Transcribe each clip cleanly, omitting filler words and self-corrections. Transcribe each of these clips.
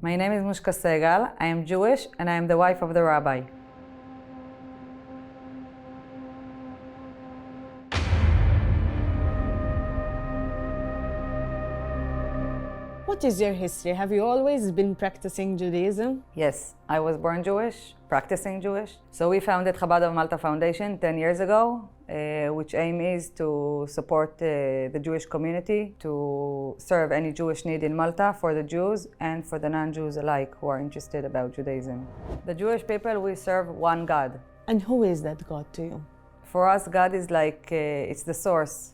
My name is Mushka Segal. I am Jewish and I am the wife of the rabbi. What is your history? Have you always been practicing Judaism? Yes, I was born Jewish, practicing Jewish. So we founded Chabad of Malta Foundation 10 years ago, which aim is to support the Jewish community, to serve any Jewish need in Malta for the Jews and for the non-Jews alike who are interested about Judaism. The Jewish people, we serve one God. And who is that God to you? For us, God is like, it's the source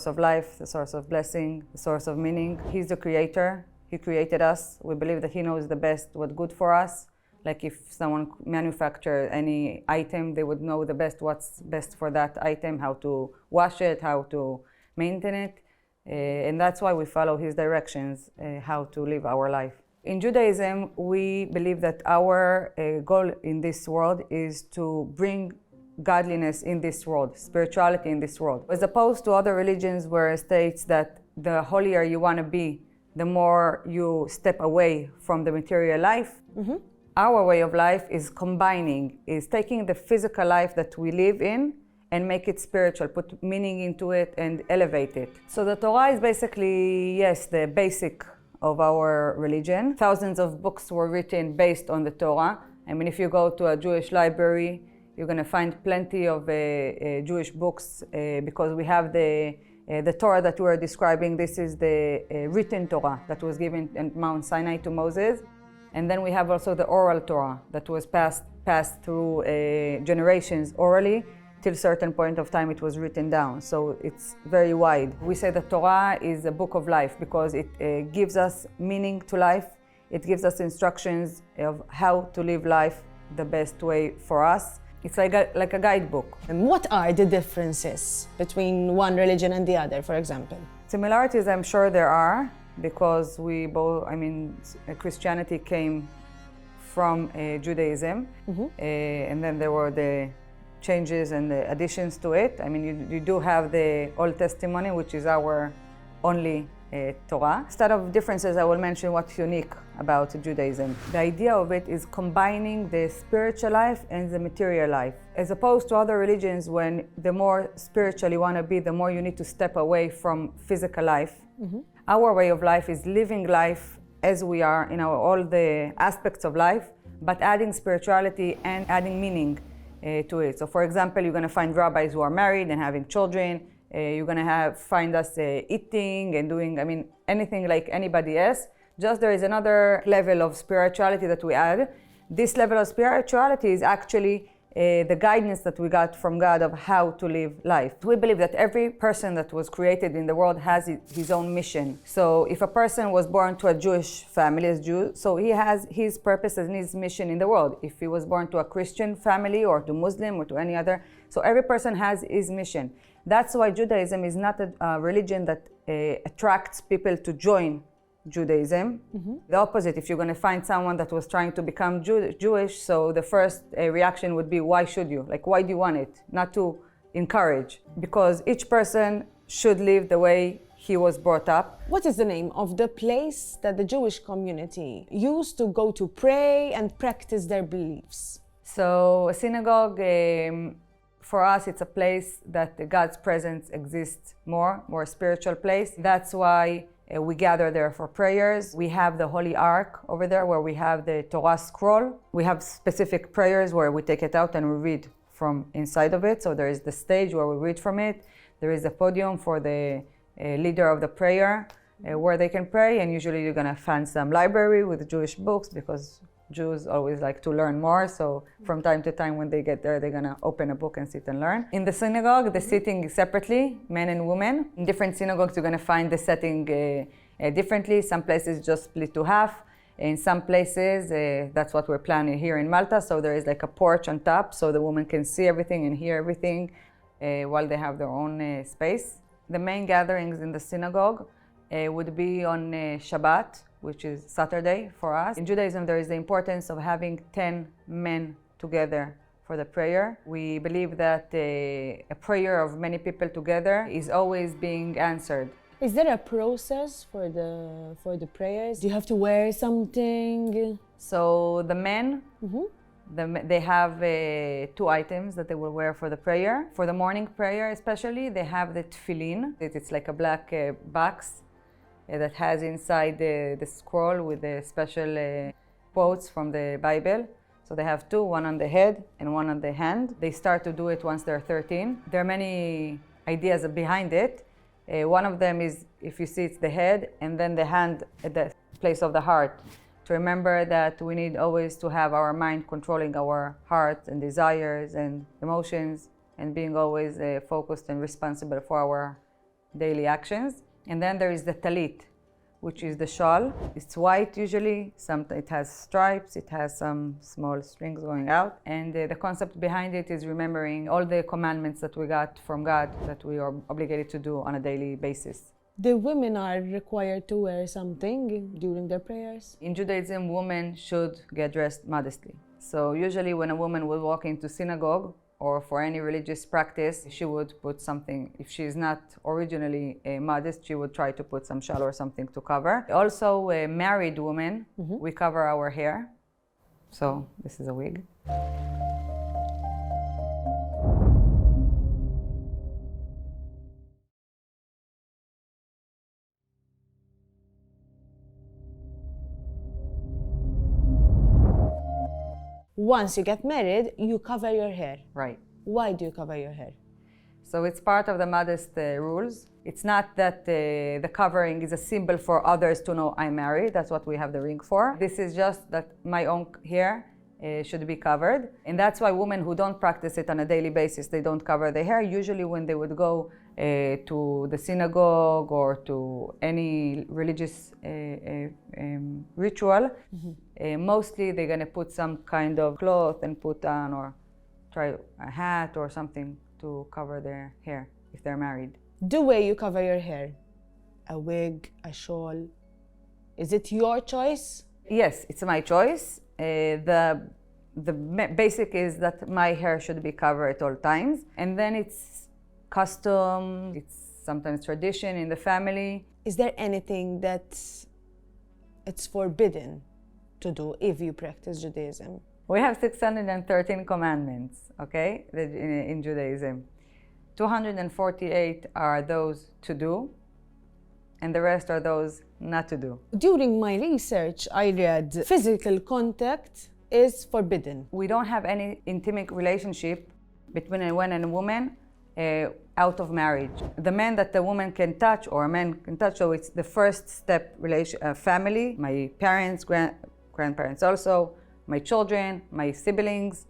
of life, the source of blessing, the source of meaning. He's the creator. He created us. We believe that he knows the best what's good for us. Like if someone manufactured any item, they would know the best what's best for that item, how to wash it, how to maintain it. And that's why we follow his directions, how to live our life. In Judaism, we believe that our goal in this world is to bring godliness in this world, spirituality in this world. As opposed to other religions where it states that the holier you want to be, the more you step away from the material life. Our way of life is combining, is taking the physical life that we live in and make it spiritual, put meaning into it and elevate it. So the Torah is basically, yes, the basic of our religion. Thousands of books were written based on the Torah. I mean, if you go to a Jewish library, you're going to find plenty of Jewish books because we have the Torah that we are describing. This is the written Torah that was given at Mount Sinai to Moses. And then we have also the oral Torah that was passed through generations orally. Till a certain point of time it was written down. So it's very wide. We say that Torah is a book of life because it gives us meaning to life. It gives us instructions of how to live life the best way for us. It's like a guidebook. And what are the differences between one religion and the other, for example? Similarities, I'm sure there are, because we both, Christianity came from Judaism, and then there were the changes and the additions to it. I mean, you do have the Old Testament, which is our only Torah. Instead of differences, I will mention what's unique about Judaism. The idea of it is combining the spiritual life and the material life. As opposed to other religions, when the more spiritual you want to be, the more you need to step away from physical life. Our way of life is living life as we are in all the aspects of life, but adding spirituality and adding meaning to it. So for example, you're going to find rabbis who are married and having children. You're going to find us eating and doing, anything like anybody else. Just there is another level of spirituality that we add. This level of spirituality is actually the guidance that we got from God of how to live life. We believe that every person that was created in the world has his own mission. So if a person was born to a Jewish family as Jew, so he has his purpose and his mission in the world. If he was born to a Christian family or to Muslim or to any other, so every person has his mission. That's why Judaism is not a religion that attracts people to join Judaism. The opposite, if you're going to find someone that was trying to become Jewish, so the first reaction would be, why should you? Like, why do you want it? Not to encourage, because each person should live the way he was brought up. What is the name of the place that the Jewish community used to go to pray and practice their beliefs? So a synagogue, for us, it's a place that God's presence exists more spiritual place. That's why we gather there for prayers. We have the Holy Ark over there where we have the Torah scroll. We have specific prayers where we take it out and we read from inside of it. So there is the stage where we read from it. There is a podium for the leader of the prayer where they can pray. And usually you're going to find some library with Jewish books because Jews always like to learn more, so from time to time when they get there, they're gonna open a book and sit and learn. In the synagogue, the sitting is separately, men and women. In different synagogues, you're gonna find the setting differently. Some places just split to half. In some places, that's what we're planning here in Malta, so there is like a porch on top, so the woman can see everything and hear everything while they have their own space. The main gatherings in the synagogue would be on Shabbat, which is Saturday for us. In Judaism, there is the importance of having 10 men together for the prayer. We believe that a prayer of many people together is always being answered. Is there a process for the prayers? Do you have to wear something? So the men, they have two items that they will wear for the prayer. For the morning prayer especially, they have the tefillin. It's like a black box that has inside the scroll with the special quotes from the Bible. So they have two, one on the head and one on the hand. They start to do it once they're 13. There are many ideas behind it. One of them is, if you see, it's the head and then the hand at the place of the heart. To remember that we need always to have our mind controlling our heart and desires and emotions and being always focused and responsible for our daily actions. And then there is the talit, which is the shawl. It's white usually, it has stripes, it has some small strings going out. And the concept behind it is remembering all the commandments that we got from God that we are obligated to do on a daily basis. The women are required to wear something during their prayers? In Judaism, women should get dressed modestly. So usually when a woman will walk into synagogue or for any religious practice, she would put something. If she's not originally modest, she would try to put some shawl or something to cover. Also, married women, we cover our hair. So this is a wig. Once you get married, you cover your hair. Right. Why do you cover your hair? So it's part of the modest rules. It's not that the covering is a symbol for others to know I'm married. That's what we have the ring for. This is just that my own hair should be covered. And that's why women who don't practice it on a daily basis, they don't cover their hair. Usually when they would go to the synagogue or to any religious ritual, mostly they're going to put some kind of cloth and put on or try a hat or something to cover their hair if they're married. The way you cover your hair, a wig, a shawl, is it your choice? Yes, it's my choice. The basic is that my hair should be covered at all times, and then it's custom, it's sometimes tradition in the family. Is there anything that it's forbidden to do if you practice Judaism? We have 613 commandments, okay, in Judaism. 248 are those to do, and the rest are those not to do. During my research, I read physical contact is forbidden. We don't have any intimate relationship between a man and a woman out of marriage. The man that the woman can touch or a man can touch, so it's the first step family, my parents, grandparents also, my children, my siblings,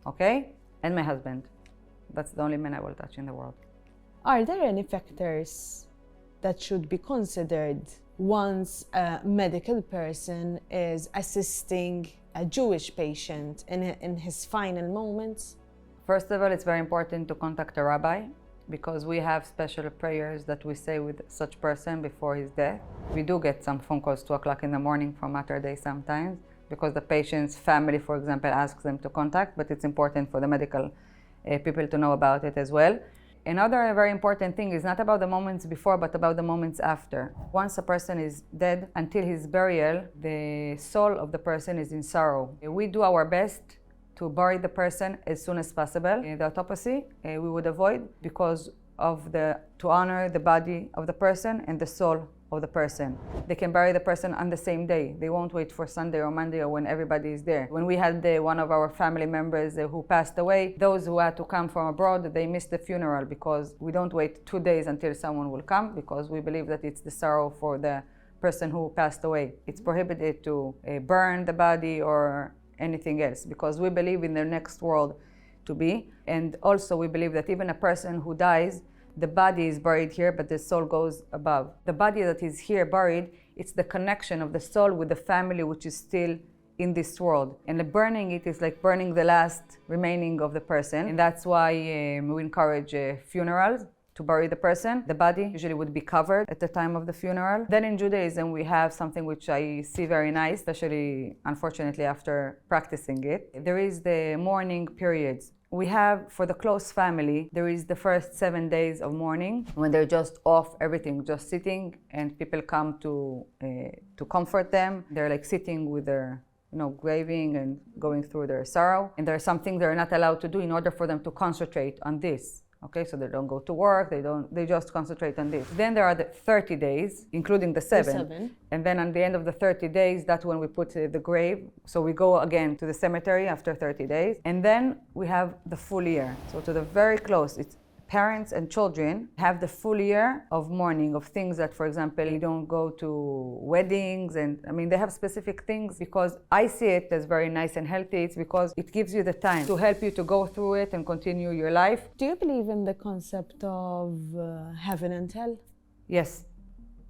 okay, and my husband. That's the only man I will touch in the world. Are there any factors that should be considered once a medical person is assisting a Jewish patient in his final moments? First of all, it's very important to contact a rabbi because we have special prayers that we say with such person before his death. We do get some phone calls 2 o'clock in the morning from Mater Dei sometimes because the patient's family, for example, asks them to contact, but it's important for the medical people to know about it as well. Another very important thing is not about the moments before, but about the moments after. Once a person is dead, until his burial, the soul of the person is in sorrow. We do our best to bury the person as soon as possible. The autopsy we would avoid because of to honor the body of the person and the soul of the person. They can bury the person on the same day. They won't wait for Sunday or Monday or when everybody is there. When we had one of our family members who passed away, those who had to come from abroad, they missed the funeral because we don't wait 2 days until someone will come because we believe that it's the sorrow for the person who passed away. It's prohibited to burn the body or anything else because we believe in the next world to be. And also we believe that even a person who dies, the body is buried here, but the soul goes above. The body that is here buried, it's the connection of the soul with the family which is still in this world. And the burning it is like burning the last remaining of the person. And that's why we encourage funerals to bury the person. The body usually would be covered at the time of the funeral. Then in Judaism, we have something which I see very nice, especially unfortunately after practicing it. There is the mourning periods. We have, for the close family, there is the first 7 days of mourning when they're just off everything, just sitting, and people come to comfort them. They're like sitting with their, grieving and going through their sorrow. And there's something they're not allowed to do in order for them to concentrate on this. Okay, so they don't go to work, they just concentrate on this. Then there are the 30 days, including the seven. And then at the end of the 30 days, that's when we put the grave. So we go again to the cemetery after 30 days. And then we have the full year. So to the very close, it's parents and children have the full year of mourning, of things that, for example, you don't go to weddings, and they have specific things, because I see it as very nice and healthy. It's because it gives you the time to help you to go through it and continue your life. Do you believe in the concept of heaven and hell? Yes,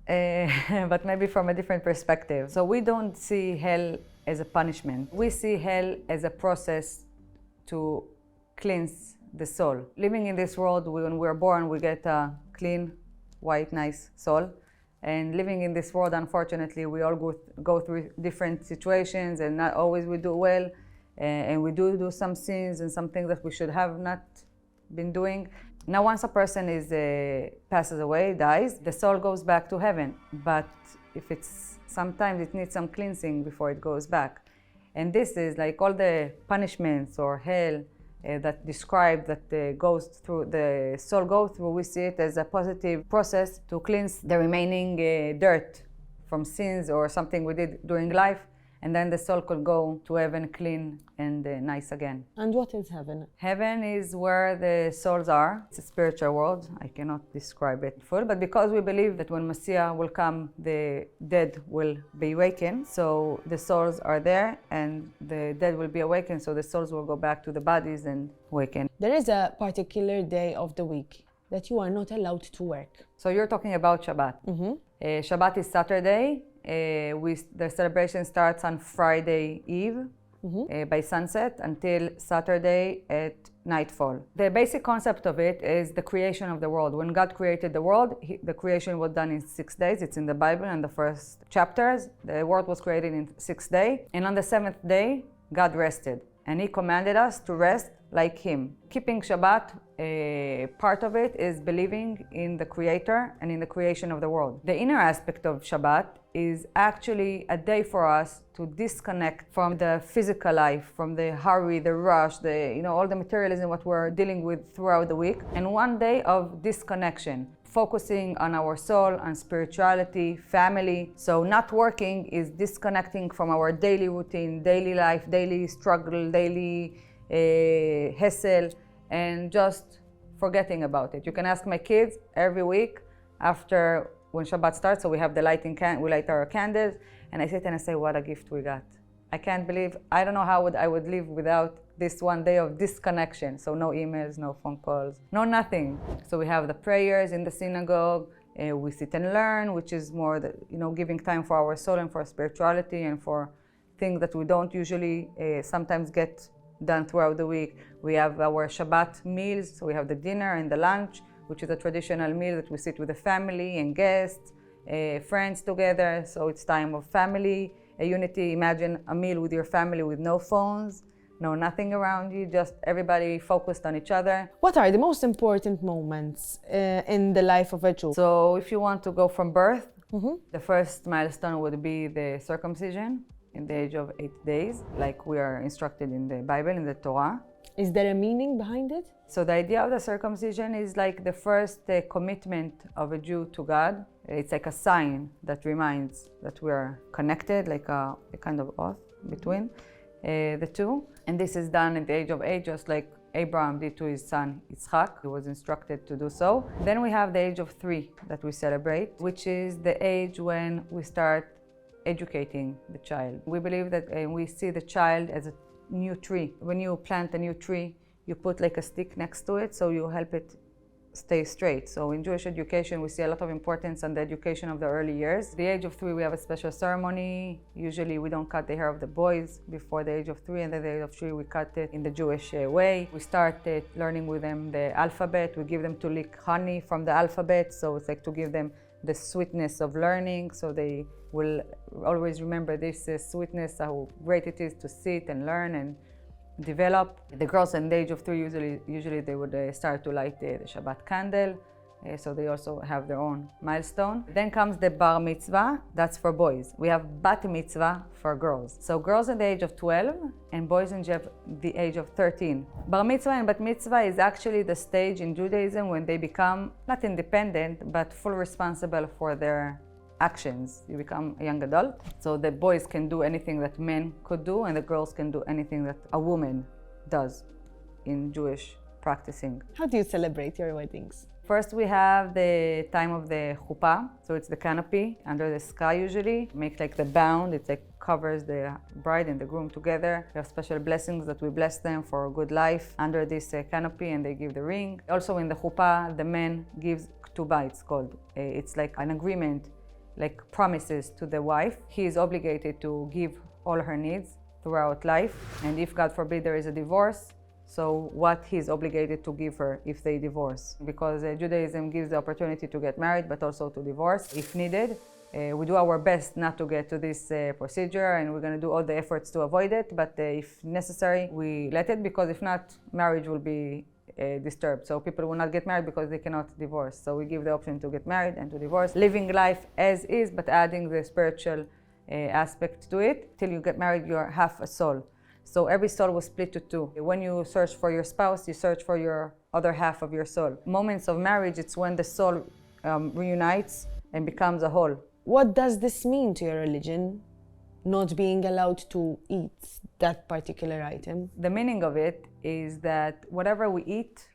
but maybe from a different perspective. So we don't see hell as a punishment. We see hell as a process to cleanse the soul. Living in this world, when we're born, we get a clean, white, nice soul. And living in this world, unfortunately, we all go through different situations, and not always we do well. And we do some sins and some things that we should have not been doing. Now, once a person passes away, dies, the soul goes back to heaven. But sometimes it needs some cleansing before it goes back. And this is like all the punishments or hell that describe that the soul goes through. We see it as a positive process to cleanse the remaining dirt from sins or something we did during life, and then the soul could go to heaven clean and nice again. And what is heaven? Heaven is where the souls are. It's a spiritual world. I cannot describe it full, but because we believe that when Messiah will come, the dead will be awakened. So the souls are there and the dead will be awakened. So the souls will go back to the bodies and awaken. There is a particular day of the week that you are not allowed to work. So you're talking about Shabbat. Mm-hmm. Shabbat is Saturday. The celebration starts on Friday Eve. Mm-hmm. By sunset until Saturday at nightfall. The basic concept of it is the creation of the world. When God created the world, the creation was done in 6 days. It's in the Bible in the first chapters. The world was created in 6 days. And on the 7th day, God rested. And He commanded us to rest like Him. Keeping Shabbat, part of it is believing in the Creator and in the creation of the world. The inner aspect of Shabbat is actually a day for us to disconnect from the physical life, from the hurry, the rush, all the materialism what we're dealing with throughout the week, and one day of disconnection, focusing on our soul, on spirituality, family. So not working is disconnecting from our daily routine, daily life, daily struggle, daily hustle, and just forgetting about it. You can ask my kids every week after when Shabbat starts, so we have the we light our candles, and I sit and I say, what a gift we got. I can't believe, I don't know how I would live without this one day of disconnection. So no emails, no phone calls, no nothing. So we have the prayers in the synagogue, we sit and learn, which is more giving time for our soul and for spirituality and for things that we don't usually sometimes get done throughout the week. We have our Shabbat meals, so we have the dinner and the lunch, which is a traditional meal that we sit with the family and guests, friends together. So it's time of family, unity. Imagine a meal with your family with no phones, nothing around you, just everybody focused on each other. What are the most important moments in the life of a Jew? So if you want to go from birth, mm-hmm. the first milestone would be the circumcision in the age of 8 days, like we are instructed in the Bible, in the Torah. Is there a meaning behind it? So the idea of the circumcision is like the first commitment of a Jew to God. It's like a sign that reminds that we are connected, like a kind of oath between the two. And this is done at the age of 8, just like Abraham did to his son Yitzchak. He was instructed to do so. Then we have the age of 3 that we celebrate, which is the age when we start educating the child. We believe that we see the child as a new tree. When you plant a new tree, you put like a stick next to it, so you help it stay straight. So in Jewish education, we see a lot of importance on the education of the early years. At the age of 3, we have a special ceremony. Usually we don't cut the hair of the boys before the age of 3, and at the age of 3, we cut it in the Jewish way. We start learning with them the alphabet. We give them to lick honey from the alphabet, so it's like to give them the sweetness of learning, so they will always remember this sweetness, how great it is to sit and learn and develop. The girls in the age of 3 usually they would start to light the Shabbat candle. So they also have their own milestone. Then comes the bar mitzvah, that's for boys. We have bat mitzvah for girls. So girls in the age of 12 and boys in the age of 13. Bar mitzvah and bat mitzvah is actually the stage in Judaism when they become not independent, but full responsible for their actions. You become a young adult. So the boys can do anything that men could do, and the girls can do anything that a woman does in Jewish practicing. How do you celebrate your weddings? First, we have the time of the chuppah, so it's the canopy under the sky usually. Make like the bound, it like covers the bride and the groom together. We have special blessings that we bless them for a good life under this canopy, and they give the ring. Also in the chuppah, the man gives ketubah, it's called. It's like an agreement, like promises to the wife. He is obligated to give all her needs throughout life, and if God forbid there is a divorce, so what he's obligated to give her if they divorce. Because Judaism gives the opportunity to get married, but also to divorce if needed. We do our best not to get to this procedure, and we're going to do all the efforts to avoid it, but if necessary, we let it, because if not, marriage will be disturbed. So people will not get married because they cannot divorce. So we give the option to get married and to divorce. Living life as is, but adding the spiritual aspect to it. Till you get married, you're half a soul. So every soul was split to two. When you search for your spouse, you search for your other half of your soul. Moments of marriage, it's when the soul reunites and becomes a whole. What does this mean to your religion, not being allowed to eat that particular item? The meaning of it is that whatever we eat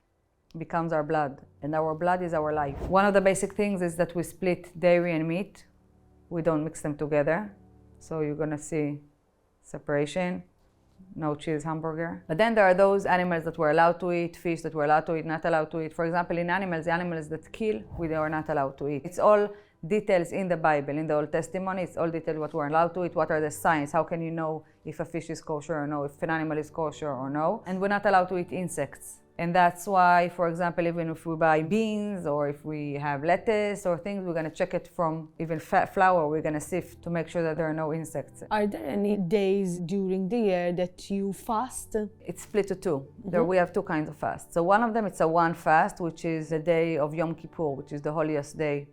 becomes our blood, and our blood is our life. One of the basic things is that we split dairy and meat. We don't mix them together. So you're gonna see separation. No cheese hamburger. But then there are those animals that we're allowed to eat, fish that we're allowed to eat, not allowed to eat. For example, in animals, the animals that kill, we are not allowed to eat. It's all details in the Bible, in the Old Testimony. It's all detailed what we're allowed to eat, what are the signs, how can you know if a fish is kosher or no, if an animal is kosher or no. And we're not allowed to eat insects. And that's why, for example, even if we buy beans or if we have lettuce or things, we're going to check it from even flour, we're going to sift to make sure that there are no insects. Are there any days during the year that you fast? It's split to two. There we have two kinds of fast. So one of them, it's a one fast, which is the day of Yom Kippur, which is the holiest day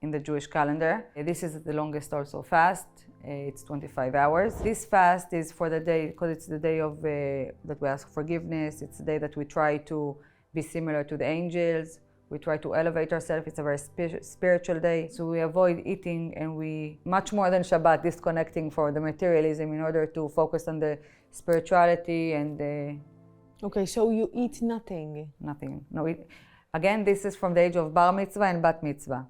in the Jewish calendar. This is the longest also fast. It's 25 hours. This fast is for the day, because it's the day of that we ask forgiveness. It's the day that we try to be similar to the angels. We try to elevate ourselves. It's a very spiritual day. So we avoid eating, and we, much more than Shabbat, disconnecting for the materialism in order to focus on the spirituality and the... Okay, so you eat nothing? Nothing. No, again, this is from the age of bar mitzvah and bat mitzvah.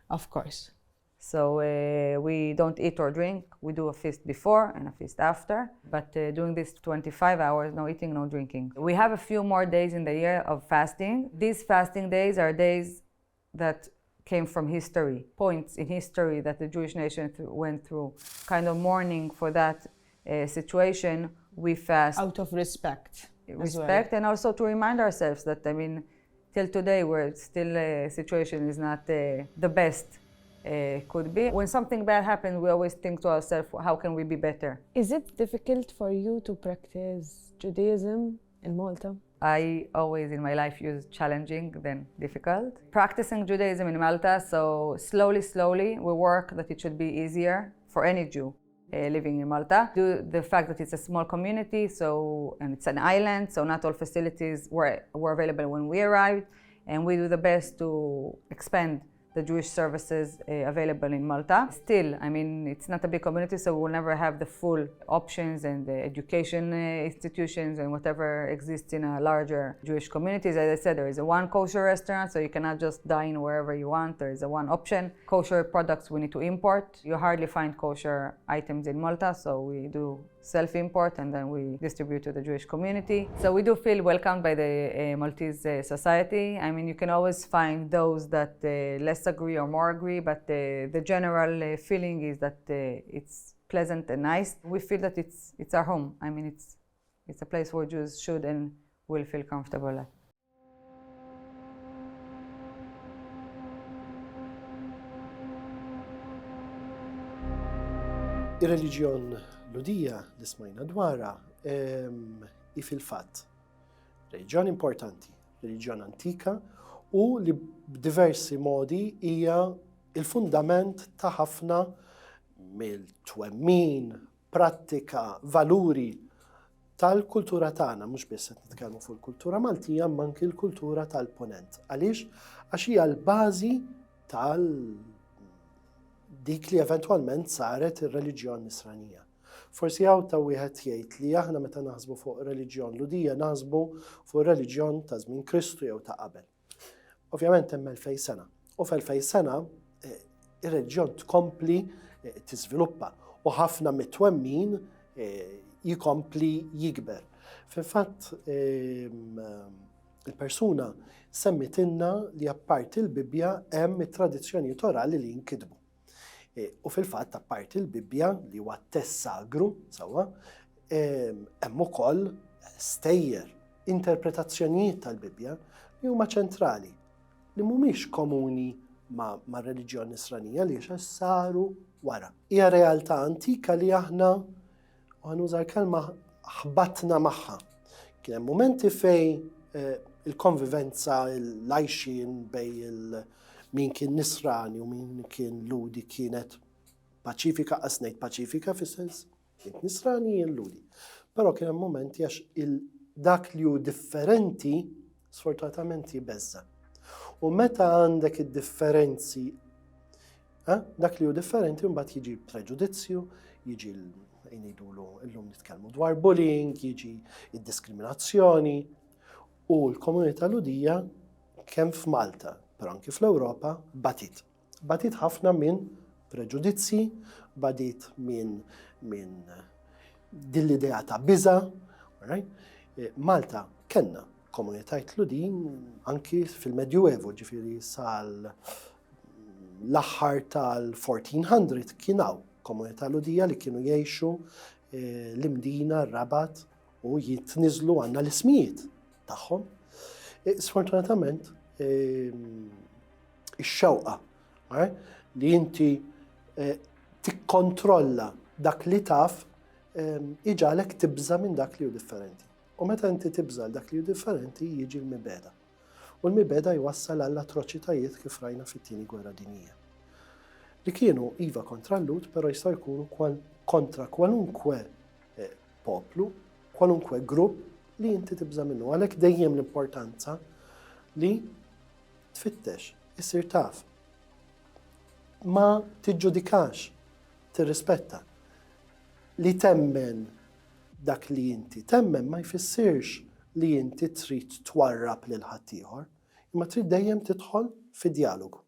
Of course. So we don't eat or drink. We do a feast before and a feast after. But during these 25 hours, no eating, no drinking. We have a few more days in the year of fasting. These fasting days are days that came from history, points in history that the Jewish nation went through. Kind of mourning for that situation, we fast. Out of respect. Respect, and also to remind ourselves that, I mean, till today, where still situation is not the best could be. When something bad happens, we always think to ourselves, how can we be better? Is it difficult for you to practice Judaism in Malta? I always in my life use challenging than difficult. Practicing Judaism in Malta, so slowly we work that it should be easier for any Jew living in Malta. Due to the fact that it's a small community, and it's an island, so not all facilities were available when we arrived, and we do the best to expand the Jewish services available in Malta. Still, I mean, it's not a big community, so we'll never have the full options and the education institutions and whatever exists in a larger Jewish community. As I said, there is a one kosher restaurant, so you cannot just dine wherever you want. There is a one option. Kosher products we need to import. You hardly find kosher items in Malta, so we do self-import and then we distribute to the Jewish community. So we do feel welcomed by the Maltese society. I mean, you can always find those that less agree or more agree, but the general feeling is that it's pleasant and nice. We feel that it's our home. I mean, it's a place where Jews should and will feel comfortable at. Ir-reliġjon l-udija li smajna dwarha fil-fatt reliġjon importanti, reliġjon antika u li b'diversi modi hija il-fundament ta' ħafna mill-twemmin, prattika, valuri tal-kultura tagħna, mhux biss qed nitkellmu fuq il-kultura Maltija, imma anke l-kultura tal-Punent. Għaliex? Għax hija l-bażi tal dik li eventwalment saret ir-reliġjon Nisranija. Forsi hawn ta' wieħed jgħid li aħna meta naħsbu fuq reliġjon Ludija naħsbu fuq reliġjon ta' żmien Kristu jew ta' qabel. Ovvjament hemm 2000 sena. U f'2000 sena ir-reliġjon tkompli tiżviluppa u ħafna mit-twemmin jikompli jikber. Fil-fatt il-persuna semmitilna li apparti il-Bibja hemm it-tradizzjonijiet orali li jinkitbu. U fil-fatt apparti il-Bibja li huwa test sagru sewwa, hemm ukoll stejjer, interpretazzjonijiet tal-Bibja li huma ċentrali li mhumiex komuni ma' reliġjon Nisranija li saru wara. Hija realtà antika li aħna u ħanuża l-kelma ħbatna magħha. Kien hemm momenti fej il-konvivenza, l-għajxin bej min kien Nisrani u min kien Ludi kienet paċifika, qasnejt paċifika fis-sens kien Nisrani jien Ludi. Però kien hemm momenti għax dak li hu differenti sfortunatament jibbeżza. U meta għandek id-differenzi, dak li hu differenti mbagħad jiġi preġudizzju, jiġi jgħidulu illum nitkellmu dwar bullying, jiġi id-diskriminazzjoni u l-komunità Ludija kemm f'Malta, però anke fl-Ewropa batit. Batit ħafna minn preġudizzi, batit minn din l-idea ta' biża. Malta kellna komunitajiet Ludin anki fil-Medjuevu, ġifieri sal l-aħħar tal-1400 kien hawn komunità Ludija li kienu jgħixu l-Imdina, r-Rabat u jitniżlu għandna l-ismijiet tagħhom. Sfortunatament ix-xewqa li inti tikkontrolla dak li taf iġalek tibża minn dak li hu differenti. U meta inti tibża dak li hu differenti jiġi l-mibeda. U l-mibeda jwassal għall atroċitajiet kif rajna fit-tieni gwerra dinjija. Li kienu iva kontra l-Lut, però jistgħu jkunu kontra kwalunkwe poplu, kwalunkwe grupp li inti tibża minnu. Għalhekk dejjem l-importanza li tfittex, issir taf. Ma tiġġudikax, tirrispetta. Li temmen dak li inti temmen ma jfissirx li inti trid twarrab lil ħaddieħor, imma trid dejjem tidħol fi dialogu.